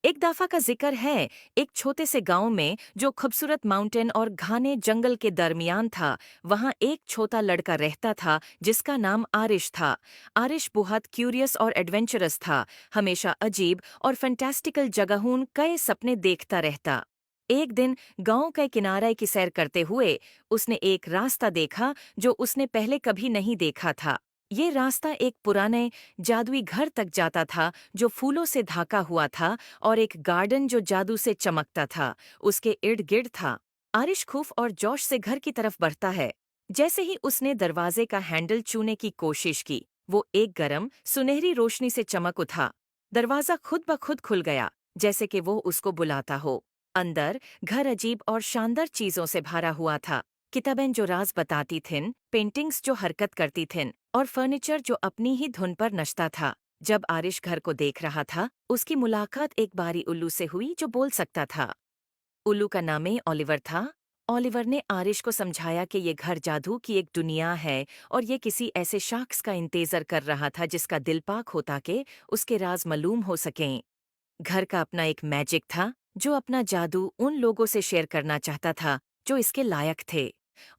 एक दफा का जिक्र है, एक छोटे से गांव में जो खूबसूरत माउंटेन और घने जंगल के दरमियान था। वहां एक छोटा लड़का रहता था जिसका नाम आरिश था। आरिश बहुत क्यूरियस और एडवेंचरस था, हमेशा अजीब और फैंटास्टिकल जगहों कई सपने देखता रहता। एक दिन गांव के किनारे की सैर करते हुए उसने एक रास्ता देखा जो उसने पहले कभी नहीं देखा था। ये रास्ता एक पुराने जादुई घर तक जाता था जो फूलों से ढका हुआ था, और एक गार्डन जो जादू से चमकता था उसके इर्द गिर्द था। आरिश खूफ और जोश से घर की तरफ बढ़ता है। जैसे ही उसने दरवाजे का हैंडल छूने की कोशिश की, वो एक गरम सुनहरी रोशनी से चमक उठा। दरवाजा खुद ब खुद खुल गया, जैसे कि वो उसको बुलाता हो। अंदर घर अजीब और शानदार चीजों से भरा हुआ था। किताबें जो राज बताती थीं, पेंटिंग्स जो हरकत करती थीं, और फर्नीचर जो अपनी ही धुन पर नचता था। जब आरिश घर को देख रहा था, उसकी मुलाकात एक बारी उल्लू से हुई जो बोल सकता था। उल्लू का नाम ही ओलिवर था। ओलिवर ने आरिश को समझाया कि ये घर जादू की एक दुनिया है, और ये किसी ऐसे शख्स का इंतजार कर रहा था जिसका दिल पाक होता कि उसके राज मालूम हो सकें। घर का अपना एक मैजिक था जो अपना जादू उन लोगों से शेयर करना चाहता था जो इसके लायक थे।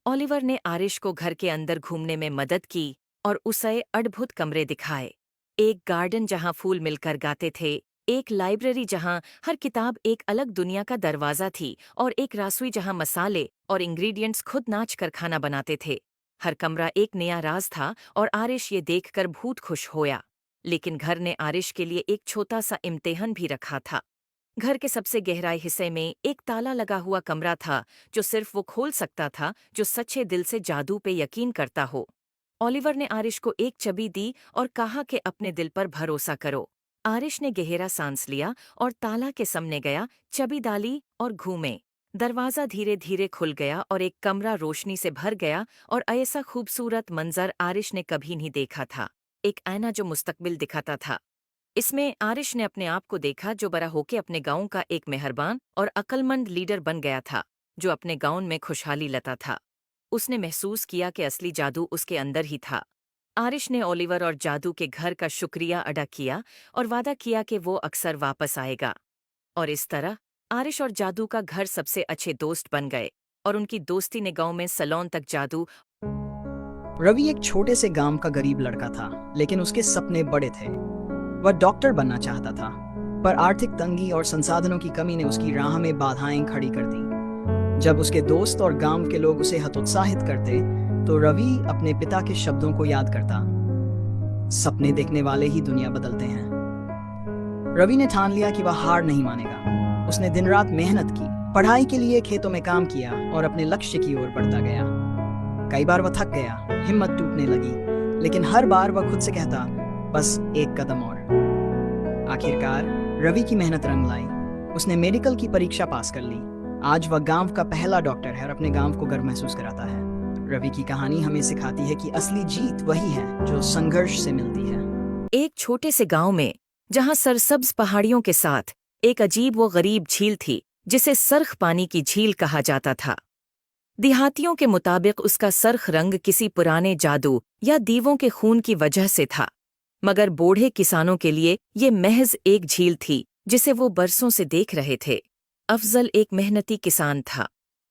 ओलिवर ने आरिश को घर के अंदर घूमने में मदद की और उसे अद्भुत कमरे दिखाए। एक गार्डन जहां फूल मिलकर गाते थे, एक लाइब्रेरी जहां हर किताब एक अलग दुनिया का दरवाजा थी, और एक रसोई जहां मसाले और इंग्रेडिएंट्स खुद नाच कर खाना बनाते थे। हर कमरा एक नया राज था और आरिश ये देखकर बहुत खुश होया। लेकिन घर ने आरिश के लिए एक छोटा सा इम्तिहान भी रखा था। घर के सबसे गहराई हिस्से में एक ताला लगा हुआ कमरा था जो सिर्फ वो खोल सकता था जो सच्चे दिल से जादू पे यकीन करता हो। ओलिवर ने आरिश को एक चाबी दी और कहा कि अपने दिल पर भरोसा करो। आरिश ने गहरा सांस लिया और ताला के सामने गया, चाबी डाली और घूमे। दरवाजा धीरे धीरे खुल गया और एक कमरा रोशनी से भर गया, और ऐसा खूबसूरत मंजर आरिश ने कभी नहीं देखा था। एक आईना जो मुस्तकबिल दिखाता था। इसमें आरिश ने अपने आप को देखा जो बड़ा होके अपने गांव का एक मेहरबान और अक्लमंद लीडर बन गया था, जो अपने गांव में खुशहाली लाता था। उसने महसूस किया कि असली जादू उसके अंदर ही था। आरिश ने ओलिवर और जादू के घर का शुक्रिया अदा किया और वादा किया कि वो अक्सर वापस आएगा। और इस तरह आरिश और जादू का घर सबसे अच्छे दोस्त बन गए, और उनकी दोस्ती ने गांव में सलोन तक जादू। रवि एक छोटे से गांव का गरीब लड़का था, लेकिन उसके सपने बड़े थे। वह डॉक्टर बनना चाहता था, पर आर्थिक तंगी और संसाधनों की कमी ने उसकी राह में बाधाएं खड़ी कर दी। जब उसके दोस्त और गांव के लोग उसे हतोत्साहित करते, तो रवि अपने पिता के शब्दों को याद करता, सपने देखने वाले ही दुनिया बदलते हैं। रवि ने ठान लिया कि वह हार नहीं मानेगा। उसने दिन रात मेहनत की, पढ़ाई के लिए खेतों में काम किया और अपने लक्ष्य की ओर बढ़ता गया। कई बार वह थक गया, हिम्मत टूटने लगी, लेकिन हर बार वह खुद से कहता, बस एक कदम और। आखिरकार रवि की मेहनत रंग लाई। उसने मेडिकल की परीक्षा पास कर ली। आज वह गांव का पहला डॉक्टर है और अपने गांव को गर्व महसूस कराता है। रवि की कहानी हमें सिखाती है कि असली जीत वही है जो संघर्ष से मिलती है। एक छोटे से गांव में, जहां सरसब्ज पहाड़ियों के साथ एक अजीब व गरीब झील थी जिसे सरख पानी की झील कहा जाता था। देहातियों के मुताबिक उसका सरख रंग किसी पुराने जादू या दीवों के खून की वजह से था, मगर बूढ़े किसानों के लिए ये महज एक झील थी जिसे वो बरसों से देख रहे थे। अफजल एक मेहनती किसान था।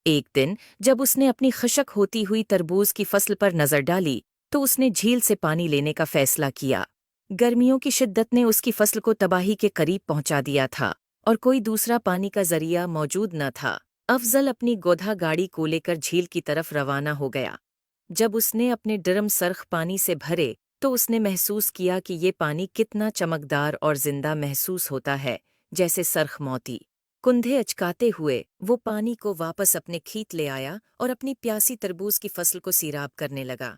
एक दिन जब उसने अपनी खशक होती हुई तरबूज की फसल पर नजर डाली, तो उसने झील से पानी लेने का फैसला किया। गर्मियों की शिद्दत ने उसकी फसल को तबाही के करीब पहुंचा दिया था, और कोई दूसरा पानी का जरिया मौजूद न था। अफजल अपनी गोधा गाड़ी को लेकर झील की तरफ रवाना हो गया। जब उसने अपने ड्रम सरख पानी से भरे, तो उसने महसूस किया कि ये पानी कितना चमकदार और जिंदा महसूस होता है, जैसे सरख मोती। कुंधे अचकाते हुए वो पानी को वापस अपने खेत ले आया और अपनी प्यासी तरबूज की फसल को सीराब करने लगा।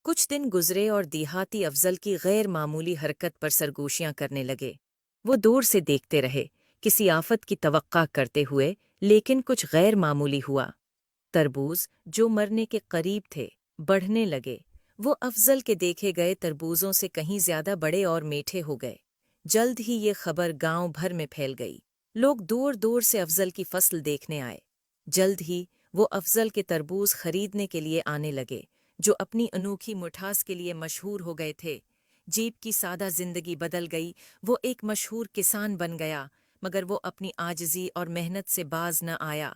कुछ दिन गुजरे और देहाती अफजल की गैर मामूली हरकत पर सरगोशियां करने लगे। वो दूर से देखते रहे, किसी आफत की तवक्का करते हुए, लेकिन कुछ गैर मामूली हुआ। तरबूज जो मरने के करीब थे, बढ़ने लगे। वो अफजल के देखे गए तरबूजों से कहीं ज्यादा बड़े और मीठे हो गए। जल्द ही ये खबर गांव भर में फैल गई। लोग दूर दूर से अफजल की फसल देखने आए। जल्द ही वो अफजल के तरबूज खरीदने के लिए आने लगे, जो अपनी अनोखी मिठास के लिए मशहूर हो गए थे। जीप की सादा जिंदगी बदल गई। वो एक मशहूर किसान बन गया, मगर वो अपनी आजिज़ी और मेहनत से बाज न आया।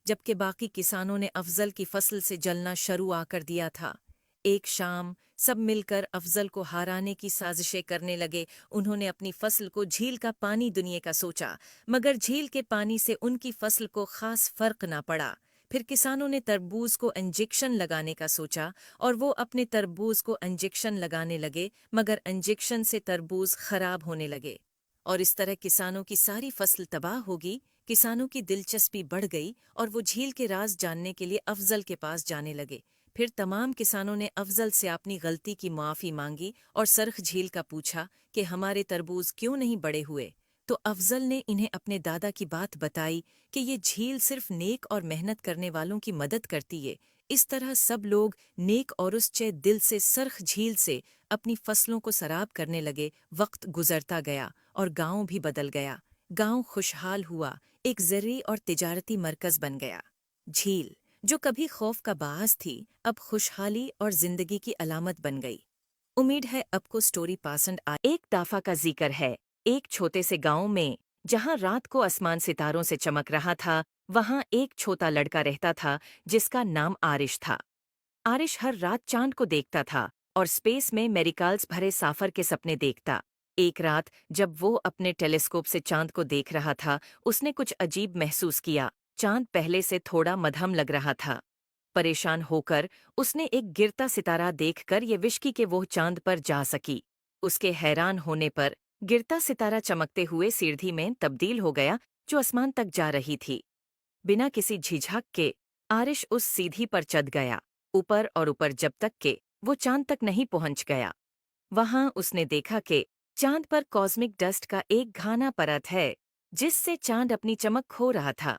जबकि बाकी किसानों ने अफजल की फसल से जलना शुरू आकर दिया था। एक शाम सब मिलकर अफजल को हाराने की साजिशें करने लगे। उन्होंने अपनी फसल को झील का पानी दुनिया का सोचा, मगर झील के पानी से उनकी फसल को खास फर्क ना पड़ा। फिर किसानों ने तरबूज को इंजेक्शन लगाने का सोचा और वो अपने तरबूज को इंजेक्शन लगाने लगे, मगर इंजेक्शन से तरबूज खराब होने लगे और इस तरह किसानों की सारी फसल तबाह होगी। किसानों की दिलचस्पी बढ़ गई और वो झील के राज जानने के लिए अफजल के पास जाने लगे। फिर तमाम किसानों ने अफजल से अपनी गलती की माफ़ी मांगी और सरख झील का पूछा कि हमारे तरबूज क्यों नहीं बड़े हुए। तो अफजल ने इन्हें अपने दादा की बात बताई कि ये झील सिर्फ नेक और मेहनत करने वालों की मदद करती है। इस तरह सब लोग नेक और उसचे दिल से सरख झील से अपनी फसलों को सराब करने लगे। वक्त गुजरता गया और गांव भी बदल गया। गांव खुशहाल हुआ, एक ज़रूरी और तिजारती मरकज बन गया। झील जो कभी खौफ का बाअस थी, अब खुशहाली और जिंदगी की अलामत बन गई। उम्मीद है आपको स्टोरी पसंद आए। एक दफा का जिक्र है, एक छोटे से गांव में जहां रात को आसमान सितारों से चमक रहा था, वहां एक छोटा लड़का रहता था जिसका नाम आरिश था। आरिश हर रात चांद को देखता था और स्पेस में मेरिकल्स भरे सफर के सपने देखता। एक रात जब वो अपने टेलीस्कोप से चांद को देख रहा था, उसने कुछ अजीब महसूस किया। चांद पहले से थोड़ा मध्यम लग रहा था। परेशान होकर उसने एक गिरता सितारा देखकर ये विश की कि वो चांद पर जा सकी। उसके हैरान होने पर गिरता सितारा चमकते हुए सीढ़ी में तब्दील हो गया जो आसमान तक जा रही थी। बिना किसी झिझक के आरिश उस सीढ़ी पर चढ़ गया, ऊपर और ऊपर, जब तक कि वो चांद तक नहीं पहुंच गया। वहां उसने देखा कि चांद पर कॉस्मिक डस्ट का एक घना परत है जिससे चांद अपनी चमक खो रहा था।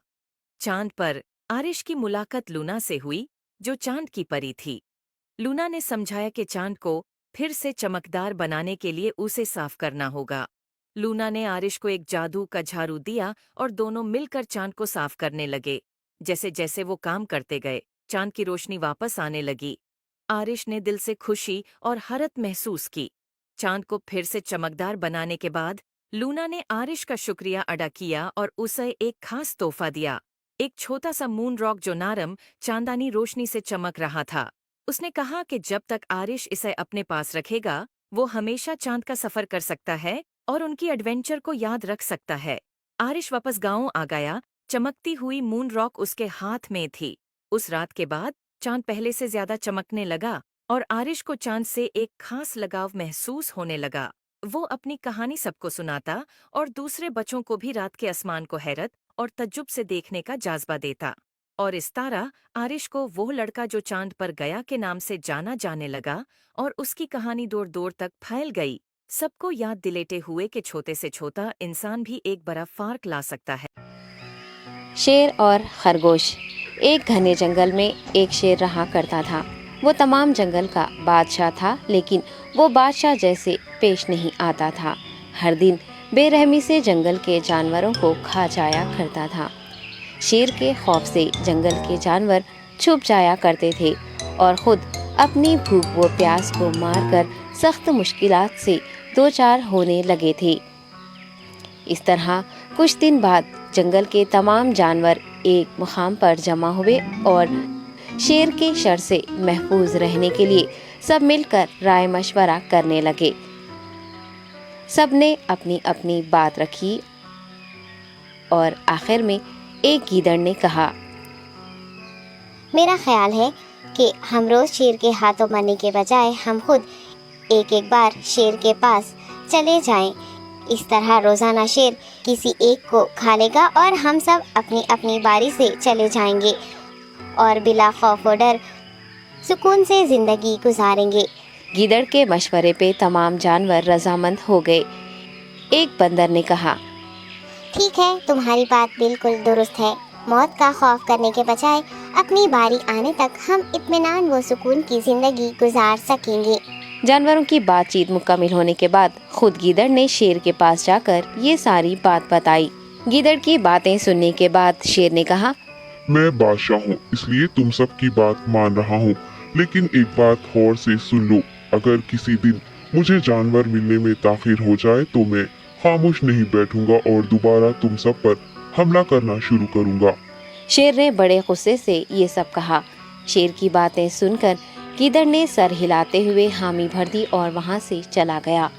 चांद पर आरिश की मुलाकात लूना से हुई, जो चांद की परी थी। लूना ने समझाया कि चांद को फिर से चमकदार बनाने के लिए उसे साफ करना होगा। लूना ने आरिश को एक जादू का झाड़ू दिया और दोनों मिलकर चांद को साफ करने लगे। जैसे जैसे वो काम करते गए, चांद की रोशनी वापस आने लगी। आरिश ने दिल से खुशी और हरत महसूस की। चांद को फिर से चमकदार बनाने के बाद लूना ने आरिश का शुक्रिया अदा किया और उसे एक खास तोहफा दिया, एक छोटा सा मून रॉक जो नरम चांदानी रोशनी से चमक रहा था। उसने कहा कि जब तक आरिश इसे अपने पास रखेगा, वो हमेशा चांद का सफर कर सकता है और उनकी एडवेंचर को याद रख सकता है। आरिश वापस गांव आ गया। चमकती हुई मून रॉक उसके हाथ में थी। उस रात के बाद चांद पहले से ज्यादा चमकने लगा और आरिश को चांद से एक खास लगाव महसूस होने लगा। वो अपनी कहानी सबको सुनाता और दूसरे बच्चों को भी रात के आसमान को हैरत और तज्जुब से देखने का जाज़्बा देता। और इस तरह आरिश को वो लड़का जो चांद पर गया के नाम से जाना जाने लगा और उसकी कहानी दूर दूर तक फैल गई, सबको याद दिलाते हुए कि छोटे से छोटा इंसान भी एक बड़ा फर्क ला सकता है। शेर और खरगोश। एक घने जंगल में एक शेर रहा करता था। वो तमाम जंगल का बादशाह था, लेकिन वो बादशाह जैसे पेश नहीं आता था। हर दिन बेरहमी से जंगल के जानवरों को खा जाया करता था। शेर के खौफ से जंगल के जानवर छुप जाया करते थे और खुद अपनी भूख व प्यास को मारकर सख्त मुश्किलात से दो चार होने लगे थे। इस तरह कुछ दिन बाद जंगल के तमाम जानवर एक मुकाम पर जमा हुए और शेर के शर से महफूज रहने के लिए सब मिलकर राय मशवरा करने लगे। सब ने अपनी अपनी बात रखी और आखिर में एक गीदड़ ने कहा, मेरा ख्याल है कि हम रोज शेर के हाथों मरने के बजाय हम खुद एक एक बार शेर के पास चले जाएं। इस तरह रोजाना शेर किसी एक को खा लेगा और हम सब अपनी अपनी बारी से चले जाएंगे और बिला खौफ व डर सुकून से जिंदगी गुजारेंगे। गीदड़ के मशवरे पे तमाम जानवर रजामंद हो गए। एक बंदर ने कहा, ठीक है, तुम्हारी बात बिल्कुल दुरुस्त है। मौत का खौफ करने के बजाय अपनी बारी आने तक हम इत्मीनान व सुकून की जिंदगी गुजार सकेंगे। जानवरों की बातचीत मुकम्मल होने के बाद खुद गीदड़ ने शेर के पास जाकर ये सारी बात बताई। गीदड़ की बातें सुनने के बाद शेर ने कहा, मैं बादशाह हूँ, इसलिए तुम सब की बात मान रहा हूँ, लेकिन एक बात गौर से सुन लो। अगर किसी दिन मुझे जानवर मिलने में ताखिर हो जाए तो मैं खामोश नहीं बैठूंगा और दोबारा तुम सब पर हमला करना शुरू करूंगा। शेर ने बड़े गुस्से से ये सब कहा। शेर की बातें सुनकर गीदड़ ने सर हिलाते हुए हामी भर दी और वहाँ से चला गया।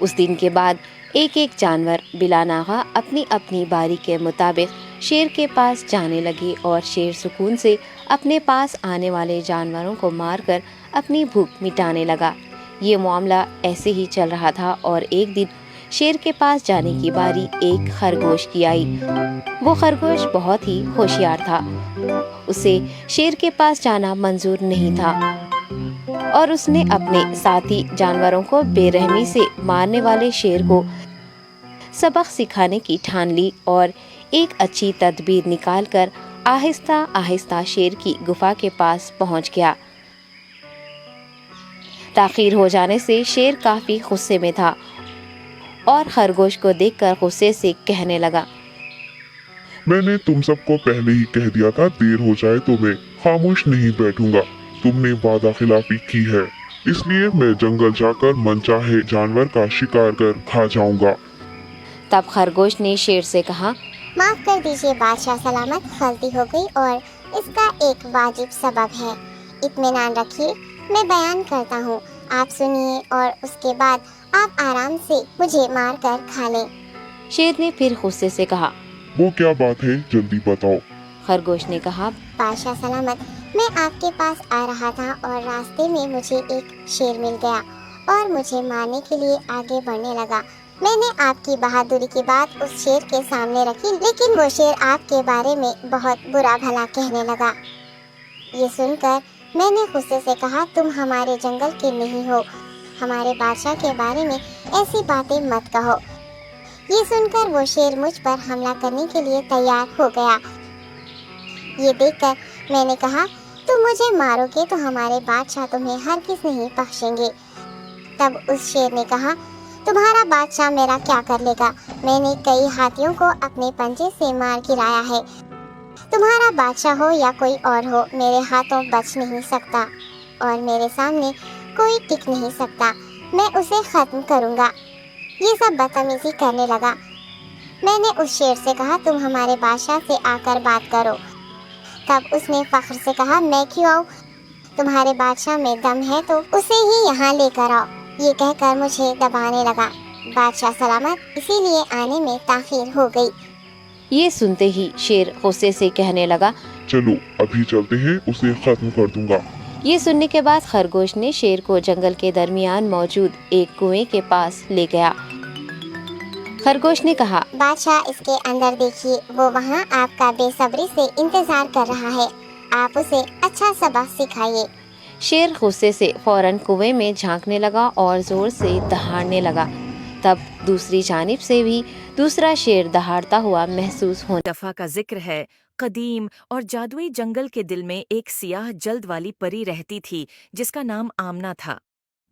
उस दिन के बाद एक एक जानवर बिलानागा अपनी अपनी बारी के मुताबिक शेर के पास जाने लगे और शेर सुकून से अपने पास आने वाले जानवरों को मारकर अपनी भूख मिटाने लगा। ये मामला ऐसे ही चल रहा था और एक दिन शेर के पास जाने की बारी एक खरगोश की आई। वो खरगोश बहुत ही होशियार था। उसे शेर के पास जाना मंजूर नहीं था और उसने अपने साथी जानवरों को बेरहमी से मारने वाले शेर को सबक सिखाने की ठान ली और एक अच्छी तदबीर निकालकर आहिस्ता आहिस्ता शेर की गुफा के पास पहुंच गया। ताखीर हो जाने से शेर काफी गुस्से में था और खरगोश को देखकर गुस्से से कहने लगा, मैंने तुम सबको पहले ही कह दिया था, देर हो जाए तो मैं खामोश नहीं बैठूंगा। तुमने वादा खिलाफी की है, इसलिए मैं जंगल जाकर मनचाहे जानवर का शिकार कर खा जाऊंगा। तब खरगोश ने शेर से कहा, माफ कर दीजिए बादशाह सलामत, गलती हो गई और इसका एक वाजिब सबब है। इत्मीनान रखिए, मैं बयान करता हूँ, आप सुनिए और उसके बाद आप आराम से मुझे मार कर खा लें। शेर ने फिर गुस्से से कहा। वो क्या बात है, जल्दी बताओ। खरगोश ने कहा, बादशाह सलामत, मैं आपके पास आ रहा था और रास्ते में मुझे एक शेर मिल गया और मुझे मारने के लिए आगे बढ़ने लगा। मैंने आपकी बहादुरी की बात उस शेर के सामने रखी, लेकिन वो शेर आपके बारे में बहुत बुरा भला कहने लगा। ये सुनकर मैंने गुस्से से कहा, तुम हमारे जंगल के नहीं हो, हमारे बादशाह के बारे में ऐसी बातें मत कहो। ये सुनकर वो शेर मुझ पर हमला करने के लिए तैयार हो गया। ये देखकर मैंने कहा, तुम मुझे मारोगे तो हमारे बादशाह तुम्हें हरगिज़ नहीं बख्शेंगे। तब उस शेर ने कहा, तुम्हारा बादशाह मेरा क्या कर लेगा? मैंने कई हाथियों को अपने पंजे से मार गिराया है। तुम्हारा बादशाह हो या कोई और हो, मेरे हाथों बच नहीं सकता और मेरे सामने कोई टिक नहीं सकता। मैं उसे खत्म करूँगा। ये सब बदतमीजी करने लगा। मैंने उस शेर से कहा, तुम हमारे बादशाह से आकर बात करो। तब उसने फख्र से कहा, मैं क्यों आऊँ? तुम्हारे बादशाह में दम है तो उसे ही यहाँ लेकर आओ। ये कहकर मुझे दबाने लगा। बादशाह सलामत, इसीलिए आने में ताखीर हो गई। ये सुनते ही शेर गुस्से से कहने लगा, चलो अभी चलते हैं, उसे खत्म कर दूंगा। ये सुनने के बाद खरगोश ने शेर को जंगल के दरमियान मौजूद एक कुएं के पास ले गया। खरगोश ने कहा, बादशाह, इसके अंदर देखिए, वो वहाँ आपका बेसब्री से इंतजार कर रहा है। आप उसे अच्छा सबक सिखाइए। शेर गुस्से से फौरन कुएं में झांकने लगा और जोर से दहाड़ने लगा। तब दूसरी जानिब से भी दूसरा शेर दहाड़ता हुआ महसूस होने दफा का जिक्र है। कदीम और जादुई जंगल के दिल में एक सियाह जल्द वाली परी रहती थी जिसका नाम आमना था।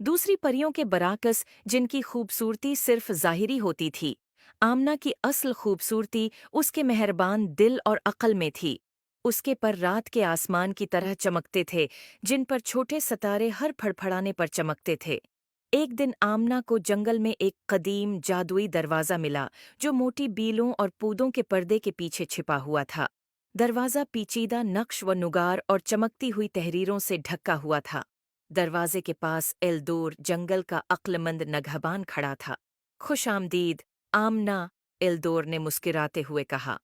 दूसरी परियों के बराकस जिनकी खूबसूरती सिर्फ ज़ाहिरी होती थी, आमना की असल खूबसूरती उसके मेहरबान दिल और अक्ल में थी। उसके पर रात के आसमान की तरह चमकते थे, जिन पर छोटे सितारे हर फड़फड़ाने पर चमकते थे। एक दिन आमना को जंगल में एक कदीम जादुई दरवाज़ा मिला जो मोटी बीलों और पूदों के पर्दे के पीछे छिपा हुआ था। दरवाज़ा पेचीदा नक्श व नुगार और चमकती हुई तहरीरों से ढका हुआ था। दरवाजे के पास एल्दोर जंगल का अक्लमंद नगहबान खड़ा था। खुश आमदीद आमना, एल्दोर ने मुस्कुराते हुए कहा।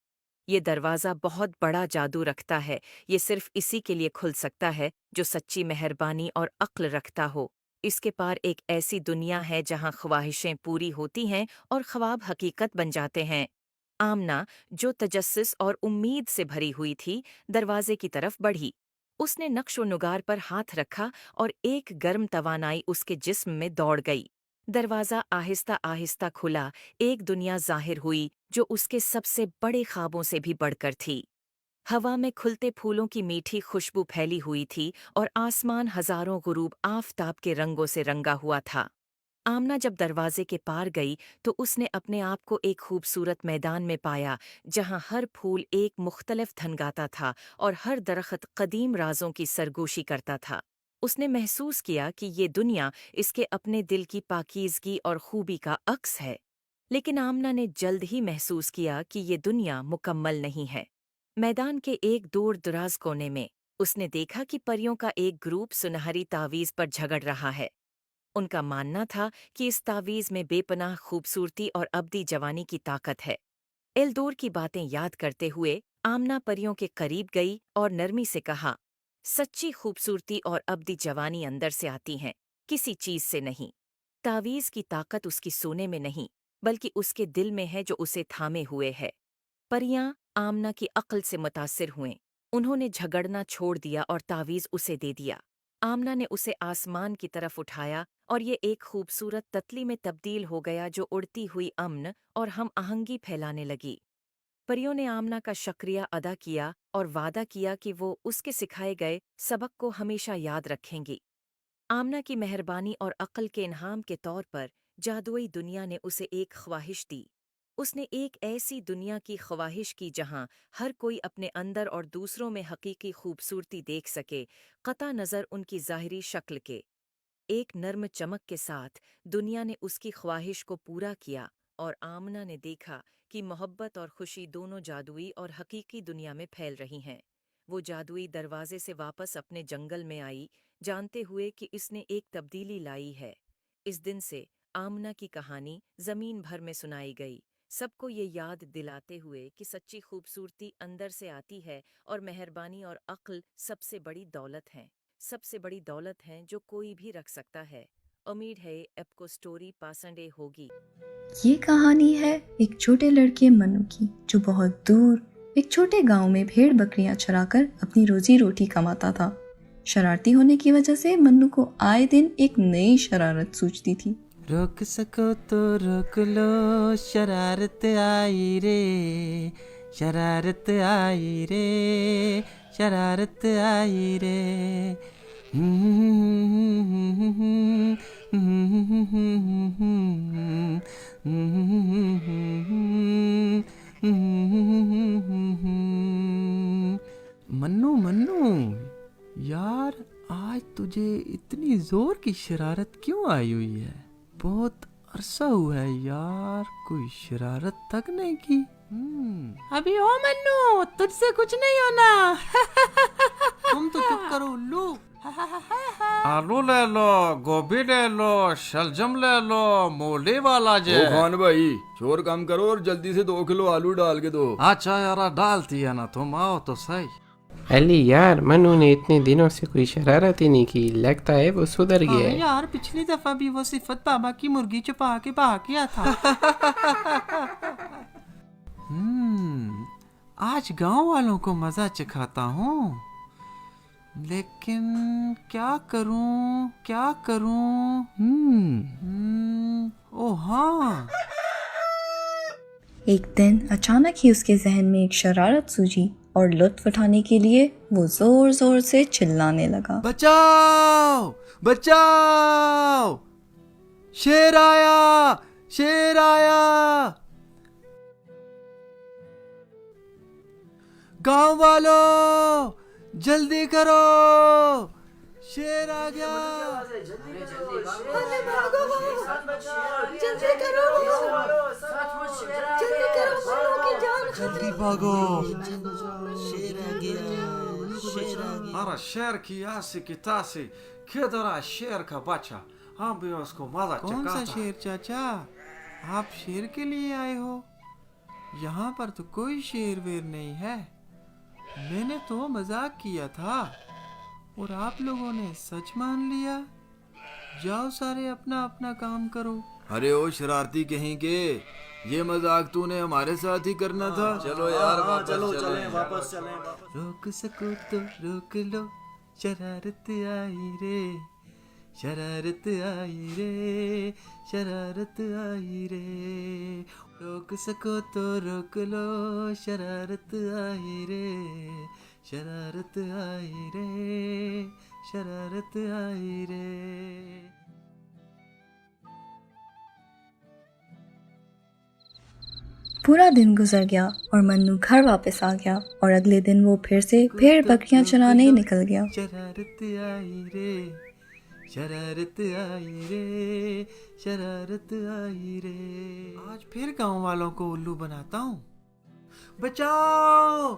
ये दरवाज़ा बहुत बड़ा जादू रखता है। ये सिर्फ इसी के लिए खुल सकता है जो सच्ची मेहरबानी और अक्ल रखता हो। इसके पार एक ऐसी दुनिया है जहाँ ख्वाहिशें पूरी होती हैं और ख्वाब हकीकत बन जाते हैं। आमना, जो तजस्सुस और उम्मीद से भरी हुई थी, दरवाजे की तरफ बढ़ी। उसने नक्श व नुगार पर हाथ रखा और एक गर्म तवानाई उसके जिस्म में दौड़ गई। दरवाज़ा आहिस्ता आहिस्ता खुला। एक दुनिया जाहिर हुई जो उसके सबसे बड़े ख्वाबों से भी बढ़कर थी। हवा में खुलते फूलों की मीठी खुशबू फैली हुई थी और आसमान हजारों गुरूब आफताब के रंगों से रंगा हुआ था। आमना जब दरवाजे के पार गई तो उसने अपने आप को एक खूबसूरत मैदान में पाया जहां हर फूल एक मुख्तलिफ धन गाता था और हर दरख्त कदीम राजों की सरगोशी करता था। उसने महसूस किया कि ये दुनिया इसके अपने दिल की पाकीज़गी और खूबी का अक्स है। लेकिन आमना ने जल्द ही महसूस किया कि ये दुनिया मुकम्मल नहीं है। मैदान के एक दूर दराज कोने में उसने देखा कि परियों का एक ग्रुप सुनहरी तावीज पर झगड़ रहा है। उनका मानना था कि इस तावीज में बेपनाह खूबसूरती और अब्दी जवानी की ताकत है। एल्दोर की बातें याद करते हुए आमना परियों के करीब गई और नरमी से कहा, सच्ची खूबसूरती और अब्दी जवानी अंदर से आती हैं, किसी चीज से नहीं। तावीज की ताकत उसकी सोने में नहीं, बल्कि उसके दिल में है जो उसे थामे हुए है। परियां आमना की अक्ल से मुतासिर हुएं। उन्होंने झगड़ना छोड़ दिया और तावीज उसे दे दिया। आमना ने उसे आसमान की तरफ उठाया और ये एक खूबसूरत ततली में तब्दील हो गया जो उड़ती हुई अमन और हम आहंगी फैलाने लगी। परियों ने आमना का शुक्रिया अदा किया और वादा किया कि वो उसके सिखाए गए सबक को हमेशा याद रखेंगी। आमना की मेहरबानी और अक्ल के इनाम के तौर पर जादुई दुनिया ने उसे एक ख्वाहिश दी। उसने एक ऐसी दुनिया की ख्वाहिश की जहां हर कोई अपने अंदर और दूसरों में हकीकी खूबसूरती देख सके, कता नज़र उनकी ज़ाहिरी शक्ल के। एक नर्म चमक के साथ दुनिया ने उसकी ख्वाहिश को पूरा किया और आमना ने देखा कि मोहब्बत और खुशी दोनों जादुई और हकीकी दुनिया में फैल रही हैं। वो जादुई दरवाजे से वापस अपने जंगल में आई, जानते हुए कि इसने एक तब्दीली लाई है। इस दिन से आमना की कहानी जमीन भर में सुनाई गई, सबको ये याद दिलाते हुए कि सच्ची खूबसूरती अंदर से आती है और मेहरबानी और अक्ल सबसे बड़ी दौलत हैं। सबसे बड़ी दौलत हैं जो कोई भी रख सकता है। उम्मीद है आपको स्टोरी पसंद होगी। ये कहानी है एक छोटे लड़के मनु की, जो बहुत दूर एक छोटे गांव में भेड़ बकरियां चराकर अपनी रोजी रोटी कमाता था। शरारती होने की वजह से मन्नू को आए दिन एक नई शरारत सूझती थी। रोक सको तो रोक लो, शरारत आई रे, शरारत आई रे, शरारत आई रे। मन्नू मन्नू, यार आज तुझे इतनी जोर की शरारत क्यों आई हुई है? बहुत अरसा हुआ है यार, कोई शरारत तक नहीं की। अभी हो मन्नू, तुझसे कुछ नहीं होना। तुम तो चुप करो उल्लू। आलू ले लो, गोभी ले लो, शलजम ले लो, मूली वाला जे। ओ खान भाई, शोर कम करो और जल्दी से 2 किलो आलू डाल के दो। अच्छा यार, डालती है ना, तुम आओ तो सही। अली यार, मनु ने इतने दिनों से कोई शरारत ही नहीं की, लगता है वो सुधर गया है। यार पिछली दफा भी वो सिफत बाबा की मुर्गी छुपा के भाग गया था। आज गांव वालों को मजा चखाता हूँ, लेकिन क्या करूँ क्या करूँ? ओ हाँ, एक दिन अचानक ही उसके जहन में एक शरारत सूझी और लुत्फ उठाने के लिए वो जोर जोर से चिल्लाने लगा। बचाओ बचाओ, शेर आया, शेर आया, गांव वालों जल्दी करो, शेर आ गया, जल्दी भागो। अरे शेर की आसी की तासी, किधर है शेर का बच्चा? हम भी उसको मजा कौन सा चखाता। शेर चाचा? आप शेर के लिए आए हो? यहाँ पर तो कोई शेर वेर नहीं है। मैंने तो मजाक किया था और आप लोगों ने सच मान लिया। जाओ सारे अपना अपना काम करो। अरे ओ शरारती कहीं के, ये मजाक तूने हमारे साथ ही करना था। चलो यार वापस चलें। रोक सको तो रोक लो, शरारत आई रे, शरारत आई रे, शरारत आई रे। रोक सको तो रोक लो, शरारत आई रे, शरारत आई रे, शरारत आई रे। पूरा दिन गुजर गया और मन्नू घर वापस आ गया और अगले दिन वो फिर से भेड़ बकरियां चराने निकल गया। शरारत आई रे, शरारत आई रे, शरारत आई रे। आज फिर गांव वालों को उल्लू बनाता हूँ। बचाओ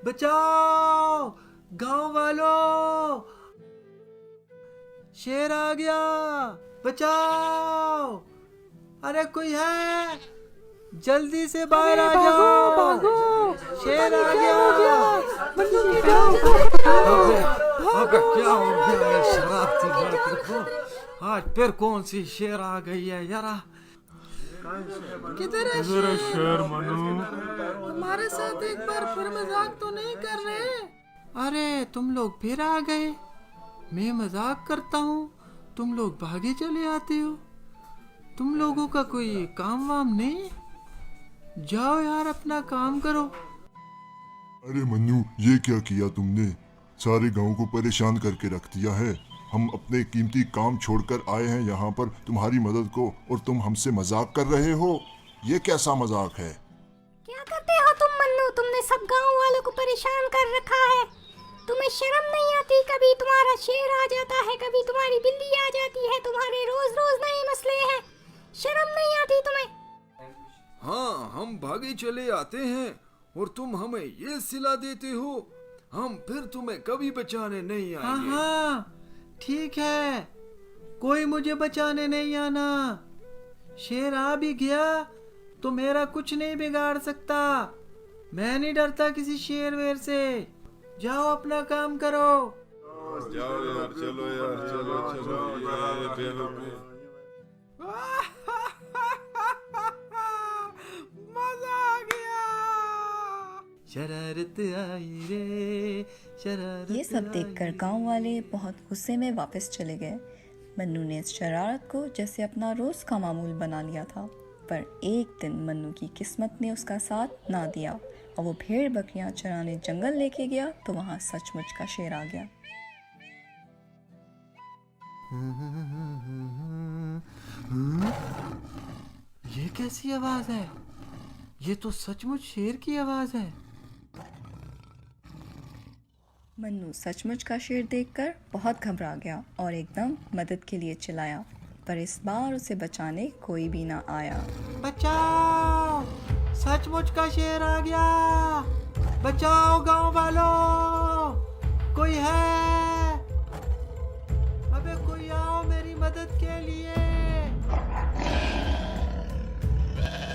बचाओ गांव वालों, शेर आ गया, बचाओ। अरे कोई है, जल्दी से बाहर आ जाओ, भागो, शेर आ गया। अबे क्या हो गया ये शरारती लड़के को? आज फिर कौन सी शेर आ गई है यारा? किधर है शेर मनु? हमारे साथ एक बार फिर मजाक तो नहीं कर रहे? अरे तुम लोग फिर आ गए। मैं मजाक करता हूँ, तुम लोग भागे चले आते हो। तुम लोगों का कोई काम वाम नहीं? जाओ यार अपना काम करो। अरे मन्नू, ये क्या किया तुमने? सारे गांव को परेशान करके रख दिया है। हम अपने कीमती काम छोड़कर आए हैं यहाँ पर तुम्हारी मदद को, और तुम हमसे मजाक कर रहे हो। ये कैसा मजाक है? क्या करते हो तुम मन्नू? तुमने सब गांव वालों को परेशान कर रखा है। तुम्हें शर्म नहीं आती? कभी तुम्हारा शेर आ जाता है, कभी तुम्हारी बिल्ली आ जाती है। तुम्हारे रोज रोज नए मसले हैं, शर्म नहीं आती तुम्हें? हाँ, हम भागे चले आते हैं और तुम हमें ये सिला देते हो। हम फिर तुम्हें कभी बचाने नहीं आएंगे। हाँ ठीक है, कोई मुझे बचाने नहीं आना। शेर आ भी गया तो मेरा कुछ नहीं बिगाड़ सकता। मैं नहीं डरता किसी शेर वेर से। जाओ अपना काम करो। जाओ यार, चलो यार, चलो चलो। मजा आ गया। शरारत आई रे, शरारत। ये सब देखकर गांव वाले बहुत गुस्से में वापस चले गए। मन्नू ने इस शरारत को जैसे अपना रोज का मामूल बना लिया था। पर एक दिन मन्नू की किस्मत ने उसका साथ ना दिया और वो भेड़ बकरियां चराने जंगल लेके गया तो वहाँ सचमुच का शेर आ गया। ये कैसी आवाज है? ये तो सचमुच शेर की आवाज है। मन्नू सचमुच का शेर देखकर बहुत घबरा गया और एकदम मदद के लिए चिल्लाया, पर इस बार उसे बचाने कोई भी ना आया। बचाओ, सचमुच का शेर आ गया। बचाओ गांव वालों, कोई है? अबे कोई आओ मेरी मदद के लिए।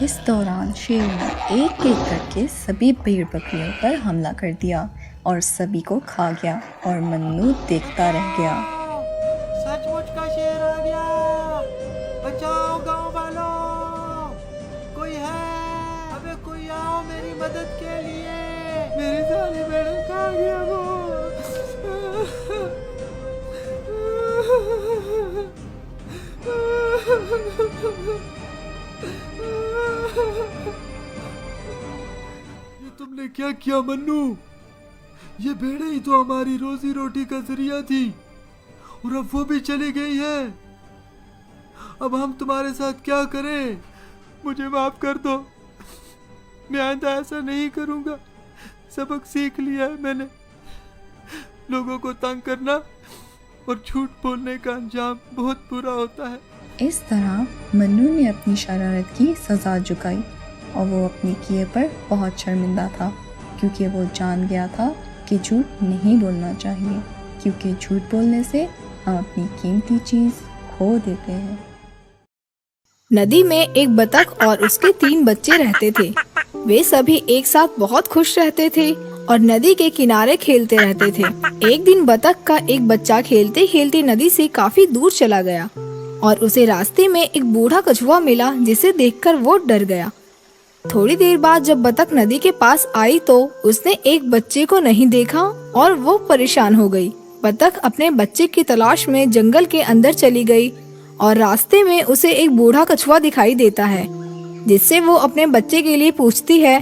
इस दौरान शेर ने एक एक करके सभी भेड़ बकरियों पर हमला कर दिया और सभी को खा गया और मन्नू देखता रह गया। सचमुच का शेर आ गया। बचाओ गांव वालों, कोई है? अबे कोई आओ मेरी मदद के लिए। मेरी सारी भेड़ें खा गया वो। ये तुमने क्या किया मन्नू? ये भेड़ें ही तो हमारी रोजी रोटी का जरिया थी और अब वो भी चली गई है। अब हम तुम्हारे साथ क्या करें? मुझे माफ कर दो, मैं आइंदा ऐसा नहीं करूंगा। सबक सीख लिया है मैंने। लोगों को तंग करना और झूठ बोलने का अंजाम बहुत बुरा होता है। इस तरह मन्नू ने अपनी शरारत की सजा चुकाई और वो अपने किए पर बहुत शर्मिंदा था, क्योंकि वो जान गया था कि झूठ नहीं बोलना चाहिए, क्योंकि झूठ बोलने से हम अपनी कीमती चीज खो देते हैं। नदी में एक बतख और उसके 3 बच्चे रहते थे। वे सभी एक साथ बहुत खुश रहते थे और नदी के किनारे खेलते रहते थे। एक दिन बतख का एक बच्चा खेलते खेलते नदी से काफी दूर चला गया और उसे रास्ते में एक बूढ़ा कछुआ मिला, जिसे देखकर वो डर गया। थोड़ी देर बाद जब बतख नदी के पास आई तो उसने एक बच्चे को नहीं देखा और वो परेशान हो गई। बतख अपने बच्चे की तलाश में जंगल के अंदर चली गई और रास्ते में उसे एक बूढ़ा कछुआ दिखाई देता है, जिससे वो अपने बच्चे के लिए पूछती है।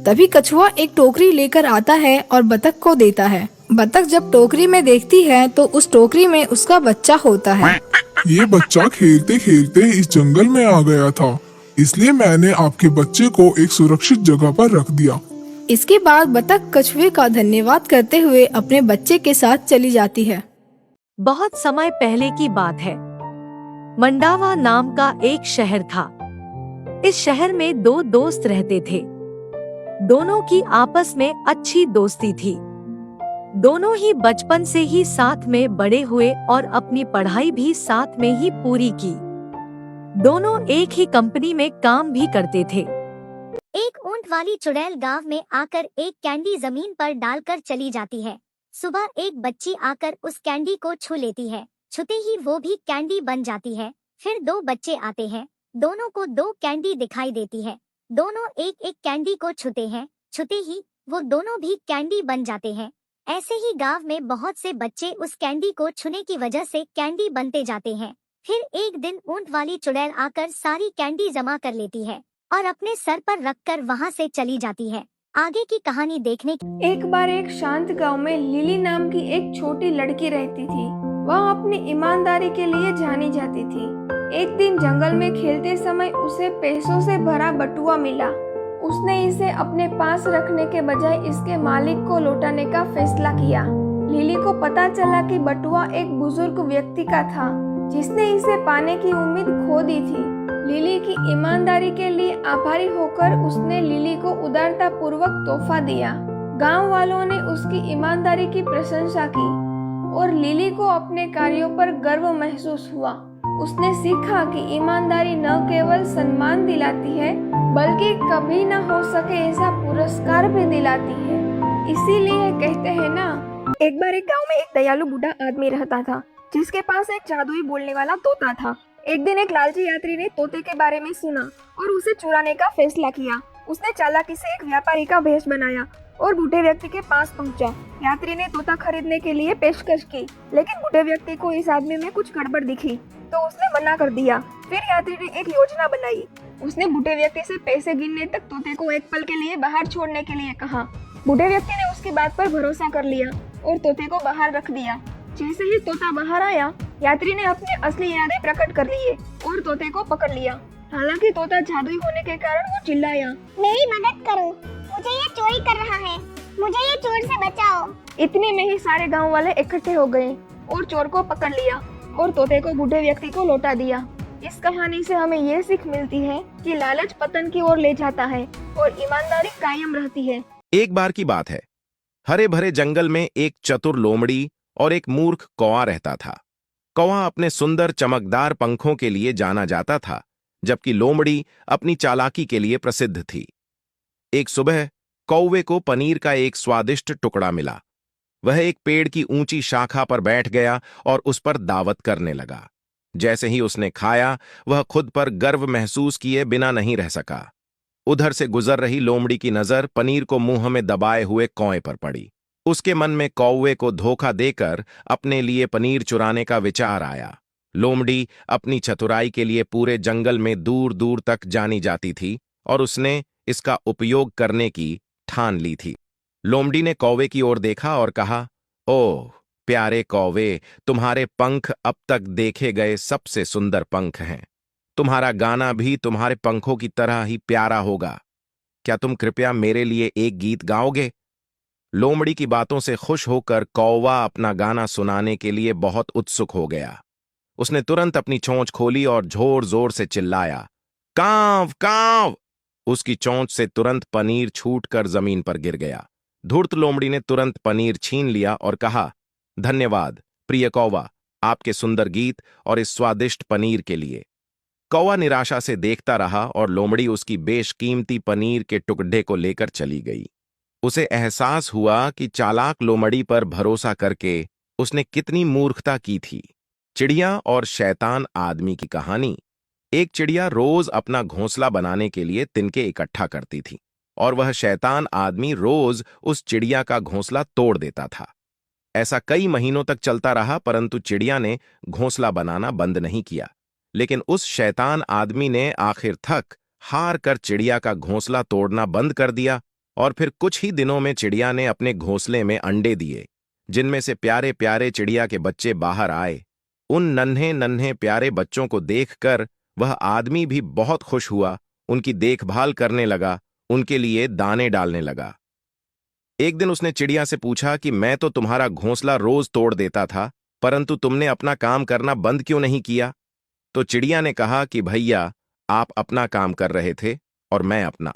तभी कछुआ एक टोकरी लेकर आता है और बतख को देता है। बतख जब टोकरी में देखती है तो उस टोकरी में उसका बच्चा होता है। ये बच्चा खेलते खेलते इस जंगल में आ गया था, इसलिए मैंने आपके बच्चे को एक सुरक्षित जगह पर रख दिया। इसके बाद बतख कछुए का धन्यवाद करते हुए अपने बच्चे के साथ चली जाती है। बहुत समय पहले की बात है। मंडावा नाम का एक शहर था। इस शहर में दो दोस्त रहते थे। दोनों की आपस में अच्छी दोस्ती थी। दोनों ही बचपन से ही साथ में बड़े हुए और अपनी पढ़ाई भी साथ में ही पूरी की। दोनों एक ही कंपनी में काम भी करते थे। एक ऊंट वाली चुड़ैल गांव में आकर एक कैंडी जमीन पर डालकर चली जाती है। सुबह एक बच्ची आकर उस कैंडी को छू लेती है। छूते ही वो भी कैंडी बन जाती है। फिर दो बच्चे आते हैं। दोनों को दो कैंडी दिखाई देती है। दोनों एक एक कैंडी को छूते हैं। छूते ही वो दोनों भी कैंडी बन जाते हैं। ऐसे ही गांव में बहुत से बच्चे उस कैंडी को छूने की वजह से कैंडी बनते जाते हैं। फिर एक दिन ऊंट वाली चुड़ैल आकर सारी कैंडी जमा कर लेती है और अपने सर पर रखकर वहां से चली जाती है। आगे की कहानी देखने एक बार एक शांत गांव में लिली नाम की एक छोटी लड़की रहती थी। वह अपनी ईमानदारी के लिए जानी जाती थी। एक दिन जंगल में खेलते समय उसे पैसों से भरा बटुआ मिला। उसने इसे अपने पास रखने के बजाय इसके मालिक को लौटाने का फैसला किया। लिली को पता चला कि बटुआ एक बुजुर्ग व्यक्ति का था जिसने इसे पाने की उम्मीद खो दी थी। लिली की ईमानदारी के लिए आभारी होकर उसने लिली को उदारता पूर्वक तोहफा दिया। गांव वालों ने उसकी ईमानदारी की प्रशंसा की और लिली को अपने कार्यों पर गर्व महसूस हुआ। उसने सीखा कि ईमानदारी न केवल सम्मान दिलाती है बल्कि कभी न हो सके ऐसा पुरस्कार भी दिलाती है। इसीलिए कहते हैं ना, एक बार एक गांव में एक दयालु बूढ़ा आदमी रहता था जिसके पास एक जादुई बोलने वाला तोता था। एक दिन एक लालची यात्री ने तोते के बारे में सुना और उसे चुराने का फैसला किया। उसने चालाकी से एक व्यापारी का भेष बनाया और बूढ़े व्यक्ति के पास पहुंचा। यात्री ने तोता खरीदने के लिए पेशकश की, लेकिन बूढ़े व्यक्ति को इस आदमी में कुछ गड़बड़ दिखी तो उसने मना कर दिया। फिर यात्री ने एक योजना बनाई। उसने बूढ़े व्यक्ति से पैसे गिनने तक तोते को एक पल के लिए बाहर छोड़ने के लिए कहा। बूढ़े व्यक्ति ने उसकी बात पर भरोसा कर लिया और तोते को बाहर रख दिया। जैसे ही तोता बाहर आया, यात्री ने अपने असली इरादे प्रकट कर लिए और तोते को पकड़ लिया। हालांकि तोता जादुई होने के कारण वो चिल्लाया, मेरी मदद करो, मुझे ये चोरी कर रहा है, मुझे ये चोर से बचाओ। इतने में ही सारे गांव वाले इकट्ठे हो गए और चोर को पकड़ लिया और तोते को बूढ़े व्यक्ति को लौटा दिया। इस कहानी से हमें ये सीख मिलती है कि लालच पतन की ओर ले जाता है और ईमानदारी कायम रहती है। एक बार की बात है, हरे भरे जंगल में एक चतुर लोमड़ी और एक मूर्ख कौवा रहता था। कौवा अपने सुंदर चमकदार पंखों के लिए जाना जाता था, जबकि लोमड़ी अपनी चालाकी के लिए प्रसिद्ध थी। एक सुबह कौवे को पनीर का एक स्वादिष्ट टुकड़ा मिला। वह एक पेड़ की ऊंची शाखा पर बैठ गया और उस पर दावत करने लगा। जैसे ही उसने खाया, वह खुद पर गर्व महसूस किए बिना नहीं रह सका। उधर से गुजर रही लोमड़ी की नजर पनीर को मुंह में दबाए हुए कौवे पर पड़ी। उसके मन में कौवे को धोखा देकर अपने लिए पनीर चुराने का विचार आया। लोमड़ी अपनी चतुराई के लिए पूरे जंगल में दूर दूर तक जानी जाती थी और उसने इसका उपयोग करने की ठान ली थी। लोमड़ी ने कौवे की ओर देखा और कहा, ओह प्यारे कौवे, तुम्हारे पंख अब तक देखे गए सबसे सुंदर पंख हैं। तुम्हारा गाना भी तुम्हारे पंखों की तरह ही प्यारा होगा। क्या तुम कृपया मेरे लिए एक गीत गाओगे? लोमड़ी की बातों से खुश होकर कौवा अपना गाना सुनाने के लिए बहुत उत्सुक हो गया। उसने तुरंत अपनी चोंच खोली और जोर जोर से चिल्लाया, कांव कांव। उसकी चोंच से तुरंत पनीर छूटकर जमीन पर गिर गया। धूर्त लोमड़ी ने तुरंत पनीर छीन लिया और कहा, धन्यवाद प्रिय कौवा, आपके सुंदर गीत और इस स्वादिष्ट पनीर के लिए। कौवा निराशा से देखता रहा और लोमड़ी उसकी बेशकीमती पनीर के टुकड़े को लेकर चली गई। उसे एहसास हुआ कि चालाक लोमड़ी पर भरोसा करके उसने कितनी मूर्खता की थी। चिड़िया और शैतान आदमी की कहानी। एक चिड़िया रोज अपना घोंसला बनाने के लिए तिनके इकट्ठा करती थी और वह शैतान आदमी रोज उस चिड़िया का घोंसला तोड़ देता था। ऐसा कई महीनों तक चलता रहा, परंतु चिड़िया ने घोंसला बनाना बंद नहीं किया। लेकिन उस शैतान आदमी ने आखिर तक हार कर चिड़िया का घोंसला तोड़ना बंद कर दिया और फिर कुछ ही दिनों में चिड़िया ने अपने घोंसले में अंडे दिए, जिनमें से प्यारे प्यारे चिड़िया के बच्चे बाहर आए। उन नन्हे नन्हे प्यारे बच्चों को देखकर वह आदमी भी बहुत खुश हुआ, उनकी देखभाल करने लगा, उनके लिए दाने डालने लगा। एक दिन उसने चिड़िया से पूछा कि मैं तो तुम्हारा घोंसला रोज तोड़ देता था, परंतु तुमने अपना काम करना बंद क्यों नहीं किया? तो चिड़िया ने कहा कि भैया, आप अपना काम कर रहे थे और मैं अपना।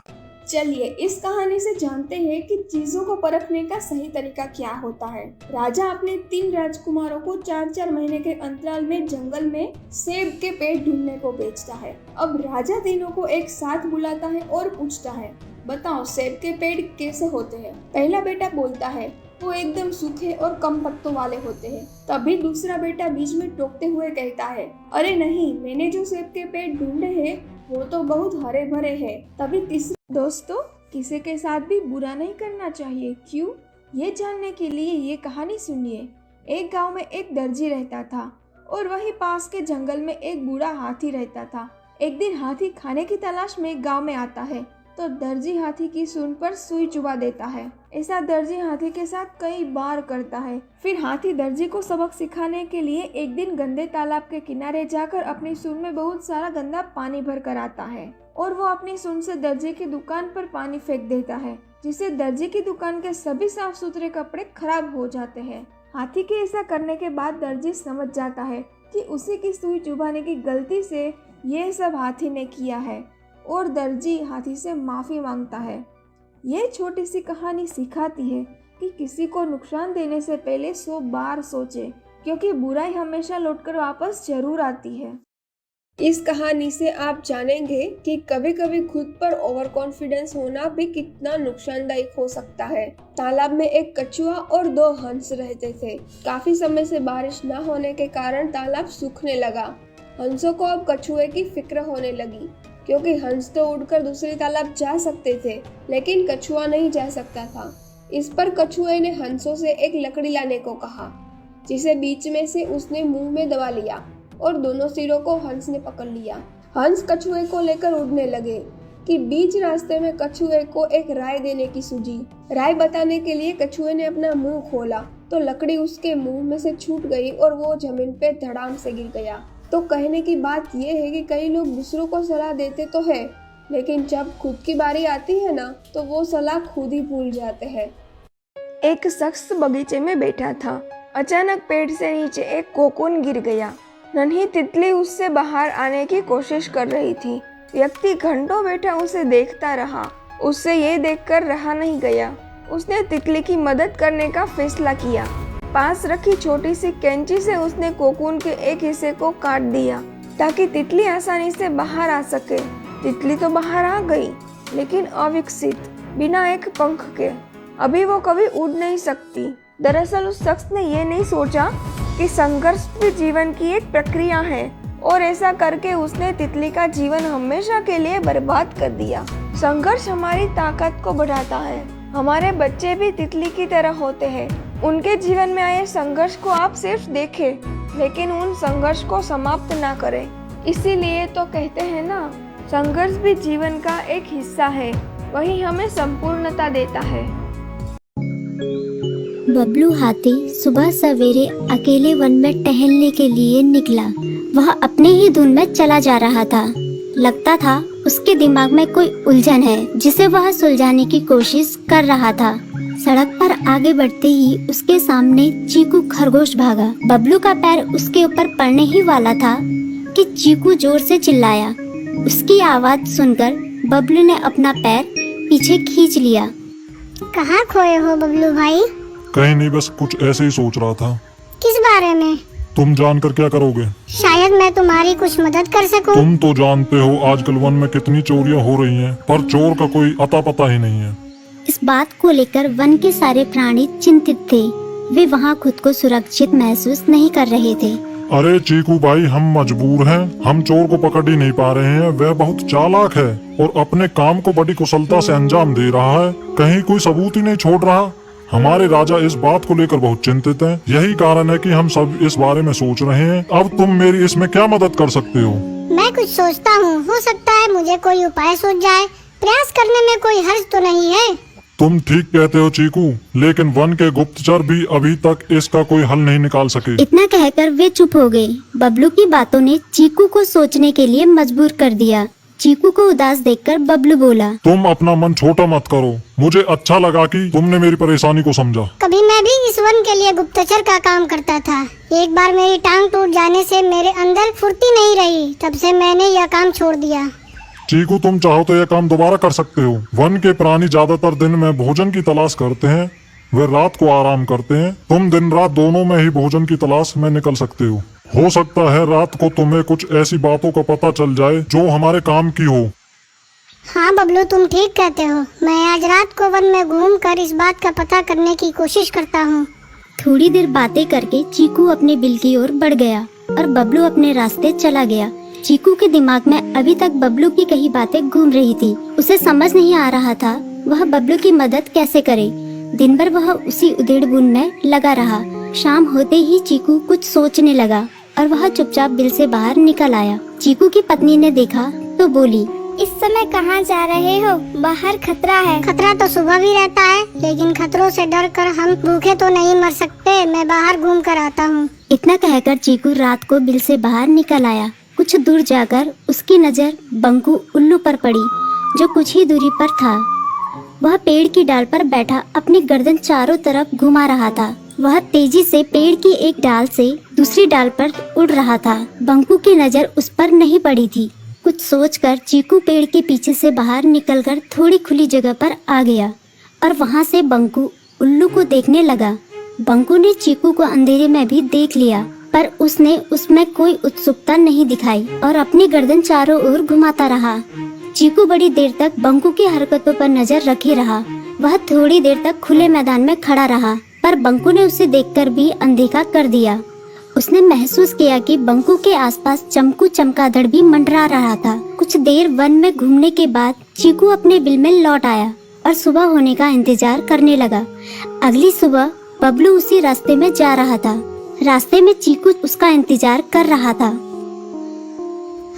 चलिए इस कहानी से जानते हैं कि चीजों को परखने का सही तरीका क्या होता है। राजा अपने 3 राजकुमारों को 4-4 महीने के अंतराल में जंगल में सेब के पेड़ ढूंढने को भेजता है। अब राजा तीनों को एक साथ बुलाता है और पूछता है, बताओ सेब के पेड़ कैसे होते हैं? पहला बेटा बोलता है, वो एकदम सूखे और कम पत्तों वाले होते हैं। तभी दूसरा बेटा बीच में टोकते हुए कहता है, अरे नहीं, मैंने जो सेब के पेड़ ढूंढे हैं वो तो बहुत हरे भरे हैं। तभी तीसरा, दोस्तों किसी के साथ भी बुरा नहीं करना चाहिए, क्यों? ये जानने के लिए ये कहानी सुनिए। एक गांव में एक दर्जी रहता था और वहीं पास के जंगल में एक बूढ़ा हाथी रहता था। एक दिन हाथी खाने की तलाश में गांव में आता है तो दर्जी हाथी की सूंड पर सुई चुभा देता है। ऐसा दर्जी हाथी के साथ कई बार करता है। फिर हाथी दर्जी को सबक सिखाने के लिए एक दिन गंदे तालाब के किनारे जाकर अपनी सूंड में बहुत सारा गंदा पानी भर कर आता है और वो अपनी सूंड से दर्जी की दुकान पर पानी फेंक देता है, जिससे दर्जी की दुकान के सभी साफ सुथरे कपड़े खराब हो जाते हैं। हाथी के ऐसा करने के बाद दर्जी समझ जाता है कि उसी की सुई चुभाने की गलती से ये सब हाथी ने किया है और दर्जी हाथी से माफी मांगता है। ये छोटी सी कहानी सिखाती है कि किसी को नुकसान देने से पहले 100 बार सोचे, क्योंकि बुराई हमेशा लौटकर वापस जरूर आती है। इस कहानी से आप जानेंगे कि कभी कभी खुद पर ओवर कॉन्फिडेंस होना भी कितना नुकसानदायक हो सकता है। तालाब में एक कछुआ और 2 हंस रहते थे। काफी समय से बारिश न होने के कारण तालाब सूखने लगा। हंसों को अब कछुए की फिक्र होने लगी, क्योंकि हंस तो उड़कर दूसरे तालाब जा सकते थे, लेकिन कछुआ नहीं जा सकता था। इस पर कछुए ने हंसों से एक लकड़ी लाने को कहा, जिसे बीच में से उसने मुंह में दबा लिया और दोनों सिरों को हंस ने पकड़ लिया। हंस कछुए को लेकर उड़ने लगे कि बीच रास्ते में कछुए को एक राय देने की सूझी। राय बताने के लिए कछुए ने अपना मुंह खोला तो लकड़ी उसके मुंह में से छूट गई और वो जमीन पे धड़ाम से गिर गया। तो कहने की बात यह है कि कई लोग दूसरों को सलाह देते तो है, लेकिन जब खुद की बारी आती है ना, तो वो सलाह खुद ही भूल जाते हैं। एक शख्स बगीचे में बैठा था। अचानक पेड़ से नीचे एक कोकून गिर गया। नन्ही तितली उससे बाहर आने की कोशिश कर रही थी। व्यक्ति घंटों बैठा उसे देखता रहा। उससे ये देखकर रहा नहीं गया। उसने तितली की मदद करने का फैसला किया। पास रखी छोटी सी कैंची से उसने कोकून के एक हिस्से को काट दिया ताकि तितली आसानी से बाहर आ सके। तितली तो बाहर आ गई, लेकिन अविकसित, बिना एक पंख के। अभी वो कभी उड़ नहीं सकती। दरअसल उस शख्स ने ये नहीं सोचा कि संघर्ष भी जीवन की एक प्रक्रिया है, और ऐसा करके उसने तितली का जीवन हमेशा के लिए बर्बाद कर दिया। संघर्ष हमारी ताकत को बढ़ाता है। हमारे बच्चे भी तितली की तरह होते हैं। उनके जीवन में आए संघर्ष को आप सिर्फ देखें, लेकिन उन संघर्ष को समाप्त ना करें। इसीलिए तो कहते हैं ना, संघर्ष भी जीवन का एक हिस्सा है, वही हमें संपूर्णता देता है। बबलू हाथी सुबह सवेरे अकेले वन में टहलने के लिए निकला। वह अपने ही धुन में चला जा रहा था। लगता था उसके दिमाग में कोई उलझन है जिसे वह सुलझाने की कोशिश कर रहा था। सड़क पर आगे बढ़ते ही उसके सामने चीकू खरगोश भागा। बबलू का पैर उसके ऊपर पड़ने ही वाला था कि चीकू जोर से चिल्लाया। उसकी आवाज सुनकर बबलू ने अपना पैर पीछे खींच लिया। कहाँ खोए हो बबलू भाई? कहीं नहीं, बस कुछ ऐसे ही सोच रहा था। किस बारे में? तुम जानकर क्या करोगे? शायद मैं तुम्हारी कुछ मदद कर सकूं। तुम तो जानते हो आजकल वन में कितनी चोरियां हो रही हैं, पर चोर का कोई अता पता ही नहीं है। इस बात को लेकर वन के सारे प्राणी चिंतित थे। वे वहाँ खुद को सुरक्षित महसूस नहीं कर रहे थे। अरे चीकू भाई, हम मजबूर हैं। हम चोर को पकड़ ही नहीं पा रहे हैं। वह बहुत चालाक है और अपने काम को बड़ी कुशलता से अंजाम दे रहा है। कहीं कोई सबूत ही नहीं छोड़ रहा। हमारे राजा इस बात को लेकर बहुत चिंतित हैं। यही कारण है कि हम सब इस बारे में सोच रहे हैं। अब तुम मेरी इसमें क्या मदद कर सकते हो? मैं कुछ सोचता हूँ, हो सकता है मुझे कोई उपाय सूझ जाए। प्रयास करने में कोई हर्ज तो नहीं है। तुम ठीक कहते हो चीकू, लेकिन वन के गुप्तचर भी अभी तक इसका कोई हल नहीं निकाल सके। इतना कहकर वे चुप हो गए। बबलू की बातों ने चीकू को सोचने के लिए मजबूर कर दिया। चीकू को उदास देखकर बबलू बोला, तुम अपना मन छोटा मत करो। मुझे अच्छा लगा कि तुमने मेरी परेशानी को समझा। कभी मैं भी इस वन के लिए गुप्तचर का काम करता था। एक बार मेरी टांग टूट जाने से मेरे अंदर फुर्ती नहीं रही, तब से मैंने यह काम छोड़ दिया। चीकू, तुम चाहो तो यह काम दोबारा कर सकते हो। वन के प्राणी ज्यादातर दिन में भोजन की तलाश करते हैं, वे रात को आराम करते हैं। तुम दिन रात दोनों में ही भोजन की तलाश में निकल सकते हो सकता है रात को तुम्हें कुछ ऐसी बातों का पता चल जाए जो हमारे काम की हो। हाँ बबलू, तुम ठीक कहते हो। मैं आज रात को वन में घूमकर इस बात का पता करने की कोशिश करता हूँ। थोड़ी देर बातें करके चीकू अपने बिल की ओर बढ़ गया और बबलू अपने रास्ते चला गया। चीकू के दिमाग में अभी तक बबलू की कही बातें घूम रही थी। उसे समझ नहीं आ रहा था वह बबलू की मदद कैसे करे। दिन भर वह उसी उधेड़-बुन में लगा रहा। शाम होते ही चीकू कुछ सोचने लगा और वह चुपचाप बिल से बाहर निकल आया। चीकू की पत्नी ने देखा तो बोली, इस समय कहाँ जा रहे हो? बाहर खतरा है। खतरा तो सुबह भी रहता है, लेकिन खतरों से डर कर हम भूखे तो नहीं मर सकते। मैं बाहर घूम कर आता हूँ। इतना कहकर चीकू रात को बिल से बाहर निकल आया। कुछ दूर जाकर उसकी नजर बंकू उल्लू पर पड़ी, जो कुछ ही दूरी पर था। वह पेड़ की डाल पर बैठा अपनी गर्दन चारों तरफ घुमा रहा था। वह तेजी से पेड़ की एक डाल से दूसरी डाल पर उड़ रहा था। बंकू की नजर उस पर नहीं पड़ी थी। कुछ सोचकर चीकू पेड़ के पीछे से बाहर निकलकर थोड़ी खुली जगह पर आ गया और वहां से बंकू उल्लू को देखने लगा। बंकू ने चीकू को अंधेरे में भी देख लिया, पर उसने उसमें कोई उत्सुकता नहीं दिखाई और अपनी गर्दन चारों ओर घुमाता रहा। चीकू बड़ी देर तक बंकू की हरकतों पर नजर रखे रहा। वह थोड़ी देर तक खुले मैदान में खड़ा रहा, पर बंकू ने उसे देखकर भी अनदेखा कर दिया। उसने महसूस किया कि बंकू के आसपास चमकू चमगादड़ भी मंडरा रहा था। कुछ देर वन में घूमने के बाद चीकू अपने बिल में लौट आया और सुबह होने का इंतजार करने लगा। अगली सुबह बबलू उसी रास्ते में जा रहा था। रास्ते में चीकू उसका इंतजार कर रहा था।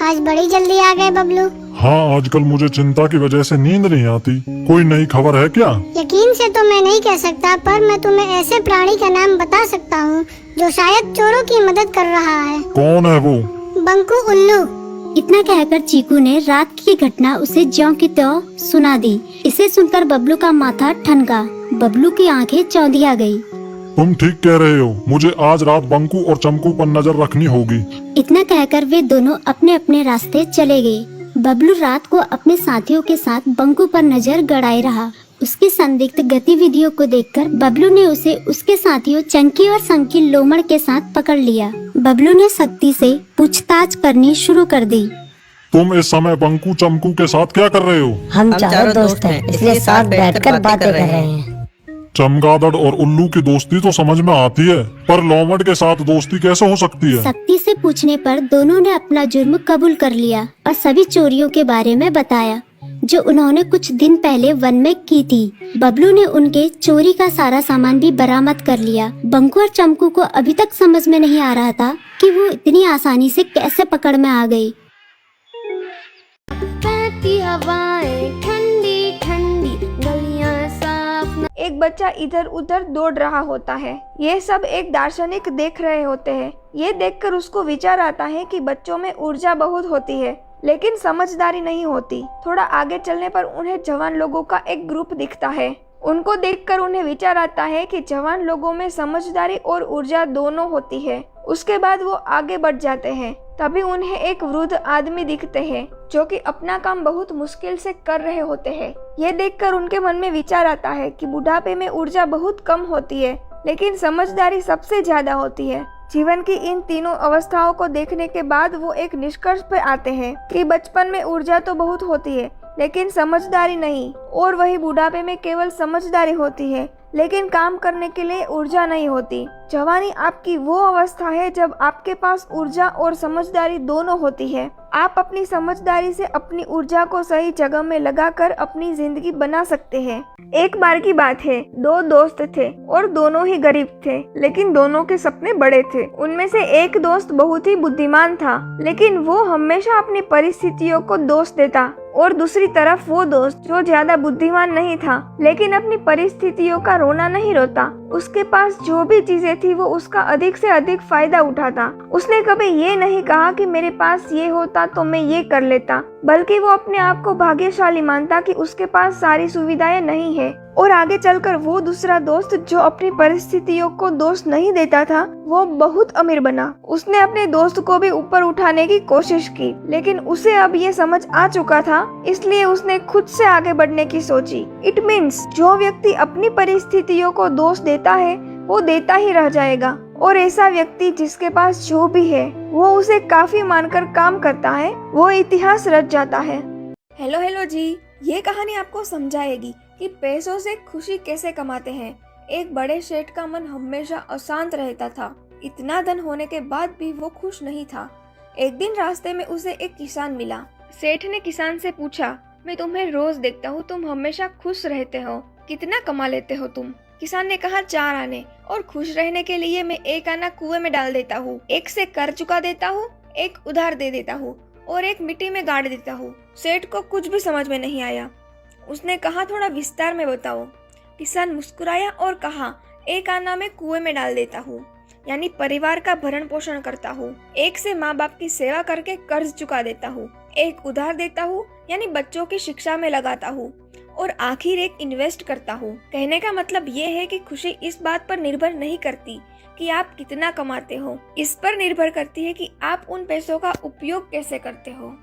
आज बड़ी जल्दी आ गए बबलू। हाँ, आजकल मुझे चिंता की वजह से नींद नहीं आती। कोई नई खबर है क्या? यकीन से तो मैं नहीं कह सकता, पर मैं तुम्हें ऐसे प्राणी का नाम बता सकता हूँ जो शायद चोरों की मदद कर रहा है। कौन है वो? बंकू उल्लू। इतना कहकर चीकू ने रात की घटना उसे ज्यों की त्यों सुना दी। इसे सुनकर बबलू का माथा ठनका। बबलू की आंखें चौंधिया गई। तुम ठीक कह रहे हो। मुझे आज रात बंकू और चमकू पर नजर रखनी होगी। इतना कहकर वे दोनों अपने अपने रास्ते चले गए। बबलू रात को अपने साथियों के साथ बंकू पर नजर गड़ाए रहा। उसकी संदिग्ध गतिविधियों को देखकर बबलू ने उसे उसके साथियों चंकी और संकी लोमड़ के साथ पकड़ लिया। बबलू ने सख्ती से पूछताछ करनी शुरू कर दी। तुम इस समय बंकू चमकू के साथ क्या कर रहे हो? हम चारों दोस्त हैं, इसलिए साथ बैठकर बातें कर रहे हैं। चमगादड़ और उल्लू की दोस्ती तो समझ में आती है, पर लोमड़ के साथ दोस्ती कैसे हो सकती है? सख्ती से पूछने पर दोनों ने अपना जुर्म कबूल कर लिया और सभी चोरियों के बारे में बताया जो उन्होंने कुछ दिन पहले वन में की थी। बबलू ने उनके चोरी का सारा सामान भी बरामद कर लिया। बंकू और चमकू को अभी तक समझ में नहीं आ रहा था कि वो इतनी आसानी से कैसे पकड़ में आ गई। हवाएं ठंडी ठंडी, गलियां साफ। एक बच्चा इधर उधर दौड़ रहा होता है। ये सब एक दार्शनिक देख रहे होते हैं। ये देखकर उसको विचार आता है कि बच्चों में ऊर्जा बहुत होती है, लेकिन समझदारी नहीं होती। थोड़ा आगे चलने पर उन्हें जवान लोगों का एक ग्रुप दिखता है। उनको देखकर उन्हें विचार आता है कि जवान लोगों में समझदारी और ऊर्जा दोनों होती है। उसके बाद वो आगे बढ़ जाते हैं। तभी उन्हें एक वृद्ध आदमी दिखते हैं जो कि अपना काम बहुत मुश्किल से कर रहे होते हैं। ये देखकर उनके मन में विचार आता है कि बुढ़ापे में ऊर्जा बहुत कम होती है, लेकिन समझदारी सबसे ज्यादा होती है। जीवन की इन तीनों अवस्थाओं को देखने के बाद वो एक निष्कर्ष पे आते हैं कि बचपन में ऊर्जा तो बहुत होती है, लेकिन समझदारी नहीं, और वही बुढ़ापे में केवल समझदारी होती है, लेकिन काम करने के लिए ऊर्जा नहीं होती। जवानी आपकी वो अवस्था है जब आपके पास ऊर्जा और समझदारी दोनों होती है। आप अपनी समझदारी से अपनी ऊर्जा को सही जगह में लगाकर अपनी जिंदगी बना सकते हैं। एक बार की बात है, दो दोस्त थे और दोनों ही गरीब थे, लेकिन दोनों के सपने बड़े थे। उनमें से एक दोस्त बहुत ही बुद्धिमान था, लेकिन वो हमेशा अपनी परिस्थितियों को दोष देता, और दूसरी तरफ वो दोस्त जो ज्यादा बुद्धिमान नहीं था, लेकिन अपनी परिस्थितियों का रोना नहीं रोता। उसके पास जो भी चीजें थी वो उसका अधिक से अधिक फायदा उठाता। उसने कभी ये नहीं कहा कि मेरे पास ये होता तो मैं ये कर लेता, बल्कि वो अपने आप को भाग्यशाली मानता कि उसके पास सारी सुविधाएं नहीं है। और आगे चलकर वो दूसरा दोस्त जो अपनी परिस्थितियों को दोष नहीं देता था, वो बहुत अमीर बना। उसने अपने दोस्त को भी ऊपर उठाने की कोशिश की, लेकिन उसे अब ये समझ आ चुका था, इसलिए उसने खुद से आगे बढ़ने की सोची। इट मीन्स जो व्यक्ति अपनी परिस्थितियों को दोष देता है वो देता ही रह जाएगा, और ऐसा व्यक्ति जिसके पास जो भी है वो उसे काफी मानकर काम करता है, वो इतिहास रच जाता है। हेलो जी, ये कहानी आपको समझाएगी कि पैसों से खुशी कैसे कमाते हैं। एक बड़े सेठ का मन हमेशा अशांत रहता था। इतना धन होने के बाद भी वो खुश नहीं था। एक दिन रास्ते में उसे एक किसान मिला। सेठ ने किसान से पूछा, मैं तुम्हें रोज देखता हूँ, तुम हमेशा खुश रहते हो, कितना कमा लेते हो तुम? किसान ने कहा, 4 आने, और खुश रहने के लिए मैं 1 आना कुएं में डाल देता हूँ, 1 से कर चुका देता हूँ, 1 उधार दे देता हूँ और 1 मिट्टी में गाड़ देता हूँ। सेठ को कुछ भी समझ में नहीं आया। उसने कहा, थोड़ा विस्तार में बताओ। किसान मुस्कुराया और कहा, 1 आना मैं कुएं में डाल देता हूँ, यानी परिवार का भरण पोषण करता हूँ। 1 से माँ बाप की सेवा करके कर्ज चुका देता हूँ। 1 उधार देता हूँ, यानी बच्चों की शिक्षा में लगाता हूँ, और आखिर 1 इन्वेस्ट करता हूँ। कहने का मतलब ये है कि खुशी इस बात पर निर्भर नहीं करती कि आप कितना कमाते हो, इस पर निर्भर करती है कि आप उन पैसों का उपयोग कैसे करते हो।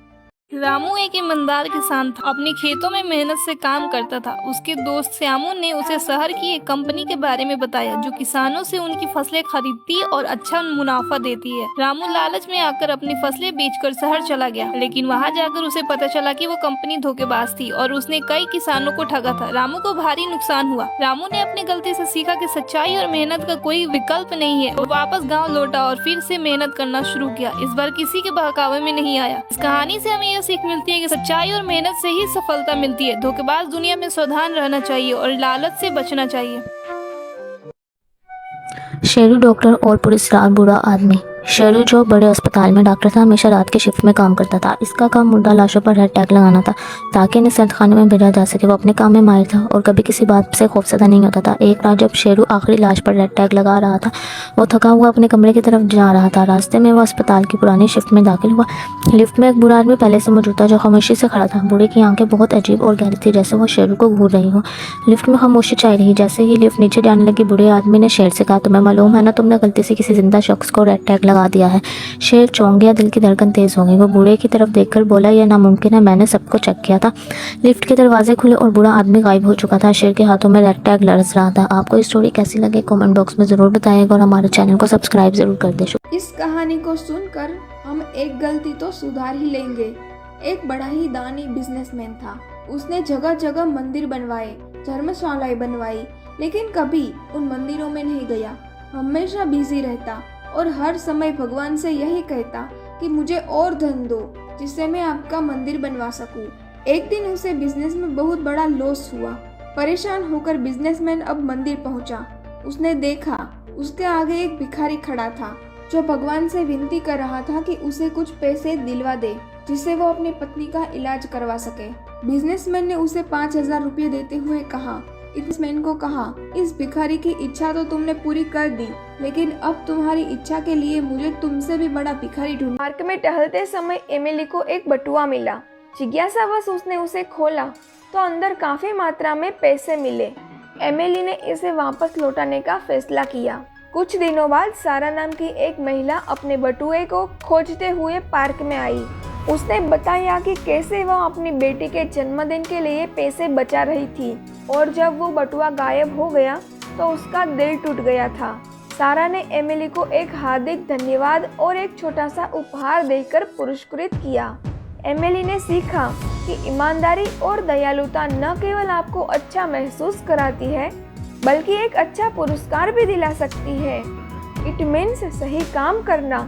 रामू एक ईमानदार किसान था। अपने खेतों में मेहनत से काम करता था। उसके दोस्त श्यामू ने उसे शहर की एक कंपनी के बारे में बताया जो किसानों से उनकी फसलें खरीदती और अच्छा मुनाफा देती है। रामू लालच में आकर अपनी फसलें बेचकर शहर चला गया, लेकिन वहां जाकर उसे पता चला कि वो कंपनी धोखेबाज थी और उसने कई किसानों को ठगा था। रामू को भारी नुकसान हुआ। रामू ने अपनी गलती से सीखा कि सच्चाई और मेहनत का कोई विकल्प नहीं है। वो वापस गाँव लौटा और फिर से मेहनत करना शुरू किया। इस बार किसी के बहकावे में नहीं आया। इस कहानी से हमें सीख मिलती है कि सच्चाई और मेहनत से ही सफलता मिलती है। धोखेबाज दुनिया में सावधान रहना चाहिए और लालच से बचना चाहिए। शेरू डॉक्टर और पुलिसदार बुरा आदमी। शेरू जो बड़े अस्पताल में डॉक्टर था, हमेशा रात के शिफ्ट में काम करता था। इसका काम मुर्दा लाशों पर हेड टैग लगाना था ताकि इन्हें सर्द खाने में भेजा जा सके। वो अपने काम में माहिर था और कभी किसी बात से खौफजदा नहीं होता था। एक रात जब शेरू आखिरी लाश पर हेड टैग लगा रहा था, वो थका हुआ अपने कमरे की तरफ जा रहा था। रास्ते में वो अस्पताल की पुरानी शिफ्ट में दाखिल हुआ। लिफ्ट में एक बुरा आदमी पहले से मौजूद था जो खामोशी से खड़ा था। बूढ़े की आंखें बहुत अजीब और गहरी थी, जैसे वो शेरू को घूर रही हो। लिफ्ट में खामोशी छाई रही। जैसे ही लिफ्ट नीचे जाने लगी, बूढ़े आदमी ने शेर से कहा, तुम्हें मालूम है ना, तुमने गलती से किसी जिंदा शख्स को रेड टैग लगा दिया है। शेर चौंक गया, दिल की धड़कन तेज हो गई। वो बूढ़े की तरफ देखकर बोला, यह नामुमकिन है, मैंने सबको चेक किया था। लिफ्ट के दरवाजे खुले और बूढ़ा आदमी गायब हो चुका था। शेर के हाथों में रेड टैग लरस रहा था। आपको इस स्टोरी कैसी लगी कमेंट बॉक्स में जरूर बताइएगा और हमारे चैनल को सब्सक्राइब जरूर कर दे। इस कहानी को सुनकर हम एक गलती तो सुधार ही लेंगे। एक बड़ा ही दानी बिजनेसमैन था। उसने जगह जगह मंदिर बनवाए, धर्मशालाएं बनवाई, लेकिन कभी उन मंदिरों में नहीं गया। हमेशा बिजी रहता और हर समय भगवान से यही कहता कि मुझे और धन दो जिससे मैं आपका मंदिर बनवा सकूं। एक दिन उसे बिजनेस में बहुत बड़ा लॉस हुआ। परेशान होकर बिजनेसमैन अब मंदिर पहुंचा। उसने देखा उसके आगे एक भिखारी खड़ा था जो भगवान से विनती कर रहा था कि उसे कुछ पैसे दिलवा दे जिससे वो अपनी पत्नी का इलाज करवा सके। बिजनेसमैन ने उसे 5000 रुपये देते हुए कहा, बिजनेसमैन को कहा, इस भिखारी की इच्छा तो तुमने पूरी कर दी, लेकिन अब तुम्हारी इच्छा के लिए मुझे तुमसे भी बड़ा भिखारी ढूंढ। पार्क में टहलते समय एमिली को एक बटुआ मिला। जिज्ञासावश उसने उसे खोला तो अंदर काफी मात्रा में पैसे मिले। एमिली ने इसे वापस लौटाने का फैसला किया। कुछ दिनों बाद सारा नाम की एक महिला अपने बटुए को खोजते हुए पार्क में आई। उसने बताया कि कैसे वह अपनी बेटी के जन्मदिन के लिए पैसे बचा रही थी और जब वो बटुआ गायब हो गया तो उसका दिल टूट गया था। सारा ने एमिली को एक हार्दिक धन्यवाद और एक छोटा सा उपहार देकर पुरस्कृत किया। एमिली ने सीखा कि ईमानदारी और दयालुता न केवल आपको अच्छा महसूस कराती है बल्कि एक अच्छा पुरस्कार भी दिला सकती है। इट मीन्स सही काम करना,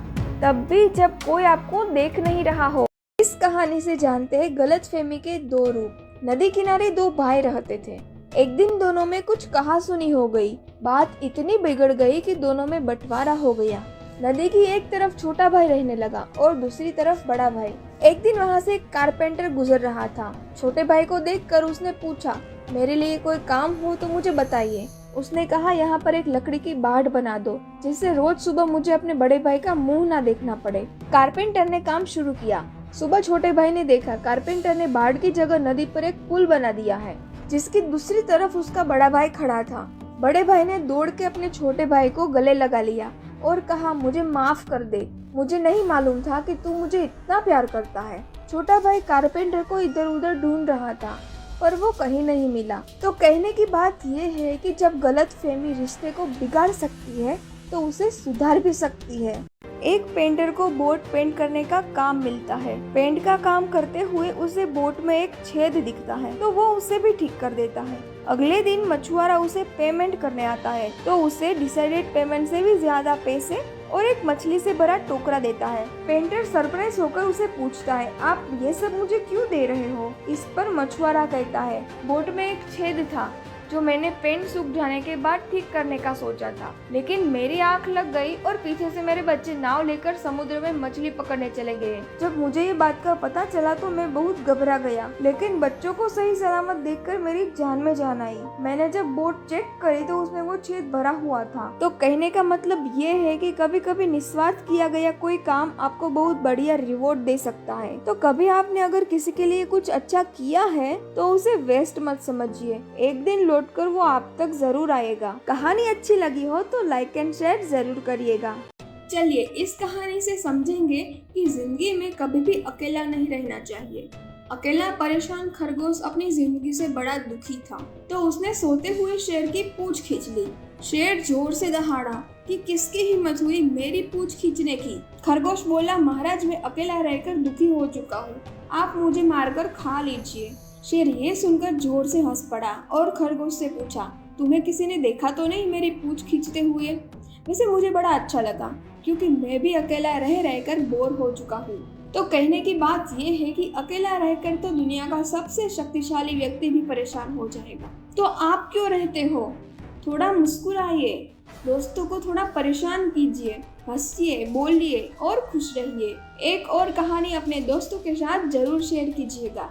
तब भी जब कोई आपको देख नहीं रहा हो। इस कहानी से जानते हैं गलतफहमी के 2 रूप। नदी किनारे 2 भाई रहते थे। एक दिन दोनों में कुछ कहासुनी हो गई। बात इतनी बिगड़ गई कि दोनों में बंटवारा हो गया। नदी की एक तरफ छोटा भाई रहने लगा और दूसरी तरफ बड़ा भाई। एक दिन वहाँ से एक कारपेंटर गुजर रहा था। छोटे भाई को देखकर उसने पूछा, मेरे लिए कोई काम हो तो मुझे बताइए। उसने कहा, यहाँ पर एक लकड़ी की बाढ़ बना दो जिससे रोज सुबह मुझे अपने बड़े भाई का मुंह ना देखना पड़े। कारपेंटर ने काम शुरू किया। सुबह छोटे भाई ने देखा कारपेंटर ने बाढ़ की जगह नदी पर एक पुल बना दिया है जिसकी दूसरी तरफ उसका बड़ा भाई खड़ा था। बड़े भाई ने दौड़ के अपने छोटे भाई को गले लगा लिया और कहा, मुझे माफ कर दे, मुझे नहीं मालूम था कि तू मुझे इतना प्यार करता है। छोटा भाई कारपेंटर को इधर उधर ढूंढ रहा था पर वो कहीं नहीं मिला। तो कहने की बात ये है कि जब गलतफहमी रिश्ते को बिगाड़ सकती है तो उसे सुधार भी सकती है। एक पेंटर को बोट पेंट करने का काम मिलता है। पेंट का काम करते हुए उसे बोट में एक छेद दिखता है तो वो उसे भी ठीक कर देता है। अगले दिन मछुआरा उसे पेमेंट करने आता है तो उसे डिसाइडेड पेमेंट से भी ज्यादा पैसे और एक मछली से भरा टोकरा देता है। पेंटर सरप्राइज होकर उसे पूछता है, आप ये सब मुझे क्यों दे रहे हो? इस पर मछुआरा कहता है, बोट में एक छेद था जो मैंने पेंट सूख जाने के बाद ठीक करने का सोचा था, लेकिन मेरी आंख लग गई और पीछे से मेरे बच्चे नाव लेकर समुद्र में मछली पकड़ने चले गए। जब मुझे ये बात का पता चला तो मैं बहुत घबरा गया, लेकिन बच्चों को सही सलामत देखकर मेरी जान में जान आई। मैंने जब बोट चेक करी तो उसमें वो छेद भरा हुआ था। तो कहने का मतलब ये है कि कभी कभी निस्वार्थ किया गया कोई काम आपको बहुत बढ़िया रिवॉर्ड दे सकता है। तो कभी आपने अगर किसी के लिए कुछ अच्छा किया है तो उसे वेस्ट मत समझिए, एक दिन लौटकर वो आप तक जरूर आएगा। कहानी अच्छी लगी हो तो लाइक एंड शेयर जरूर करिएगा। चलिए इस कहानी से समझेंगे कि जिंदगी में कभी भी अकेला नहीं रहना चाहिए। अकेला परेशान खरगोश अपनी जिंदगी से बड़ा दुखी था तो उसने सोते हुए शेर की पूंछ खींच ली। शेर जोर से दहाड़ा कि किसकी हिम्मत हुई मेरी पूंछ खींचने की। खरगोश बोला, महाराज मैं अकेला रहकर दुखी हो चुका हूँ, आप मुझे मारकर खा लीजिए। शेर ये सुनकर जोर से हंस पड़ा और खरगोश से पूछा, तुम्हें किसी ने देखा तो नहीं मेरी पूंछ खींचते हुए? वैसे मुझे बड़ा अच्छा लगा क्योंकि मैं भी अकेला रह रहकर बोर हो चुका हूँ। तो कहने की बात ये है कि अकेला रहकर तो दुनिया का सबसे शक्तिशाली व्यक्ति भी परेशान हो जाएगा। तो आप क्यों रहते हो? थोड़ा मुस्कुराइए, दोस्तों को थोड़ा परेशान कीजिए, हंसिए, बोलिए और खुश रहिए। एक और कहानी अपने दोस्तों के साथ जरूर शेयर कीजिएगा।